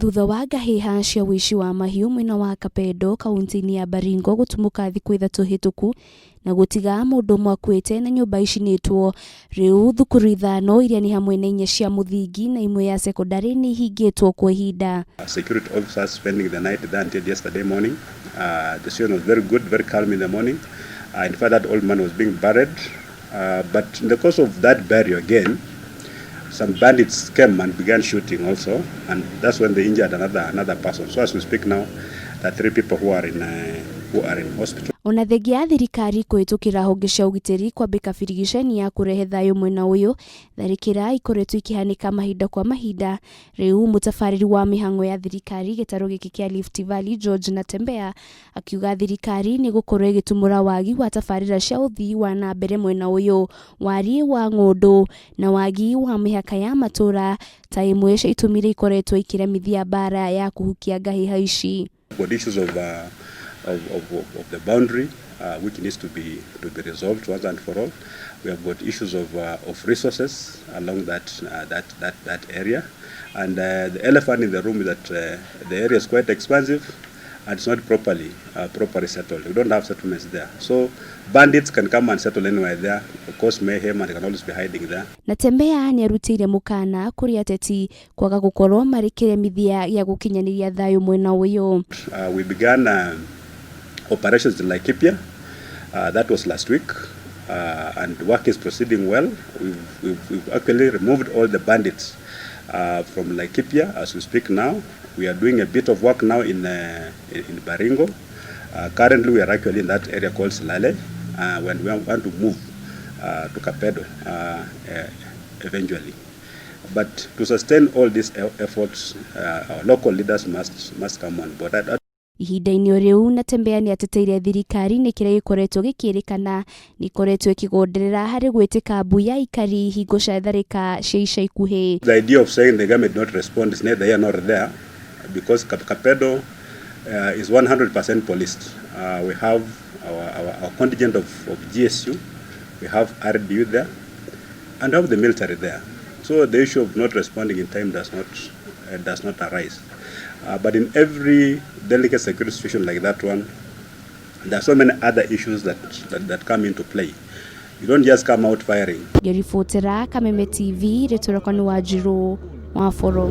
Thutha wa ngahiha cia wici wa mahiu mwena wa Kapedo kaunti-ini ya Baringo gutumuka thiku ithatu hituku na gutiga mundu mwakwite na nyumba icinitwo, riu thukuru ithano iria ni hamwe na inya cia muthingi na imwe ya secondary ni hingitwo kwa ihinda. Security officers spending the night there until yesterday morning. The scene was very good, very calm in the morning. In fact, that old man was being buried, but in the course of that burial again, some bandits came and began shooting also, and that's when they injured another person. So as we speak now, there are 3 people who are in hospital. Ona thengia thirikari kuhitukira honge cia ugitiri kwambika birigiceni ya kurehe thayu mwena uyu, tharikira ikoretwo ikihanika mahinda kwa mahinda. Riu mutafariri wa mihango ya thirikari gitaro giki kia Rift Valley George Natembea akiuga thirikari ni gukorwo igitumura wagi wa tafarira cia uthii wa na mbere mwena uyu, wari wa ng'undu na wagi wa mihaka ya matura ta imwe cia itumire ikoretwo ikiremithia bara ya kuhukia ngahiha ici. Issues of the boundary, which needs to be resolved once and for all. We have got issues of resources along that area, and the elephant in the room is that the area is quite expansive and it's not properly settled. We don't have settlements there, so bandits can come and settle anywhere there, of course mayhem, and they can always be hiding there. Natembea ni arutire mukana kuri ateti kwaga gukorwo marikiremithia ya gukinyaniria thayu mwena uyu. We began operations in Laikipia. That was last week, and work is proceeding well. We've actually removed all the bandits from Laikipia as we speak now. We are doing a bit of work now in Baringo. Currently, we are actually in that area called Silale, when we want to move to Kapedo eventually. But to sustain all these efforts, our local leaders must come on board. Ihinda-ini riu Natembea ni ateteire thirikari ni kiria gikoretwo gikirikana ni koretwo ikigonderera hari gwitika mbuya ikari hingo cia tharika cia ica ikuhi. The idea of saying the government not respond is neither here nor there, because Kapedo is 100% policed. We have our contingent of GSU, we have RDU there, and we have the military there. So the issue of not responding in time does not arise. But in every delicate security situation like that one, there are so many other issues that come into play. You don't just come out firing. Gerifotera Kameme TV, Retorakani Wanjiru, Mwaforo.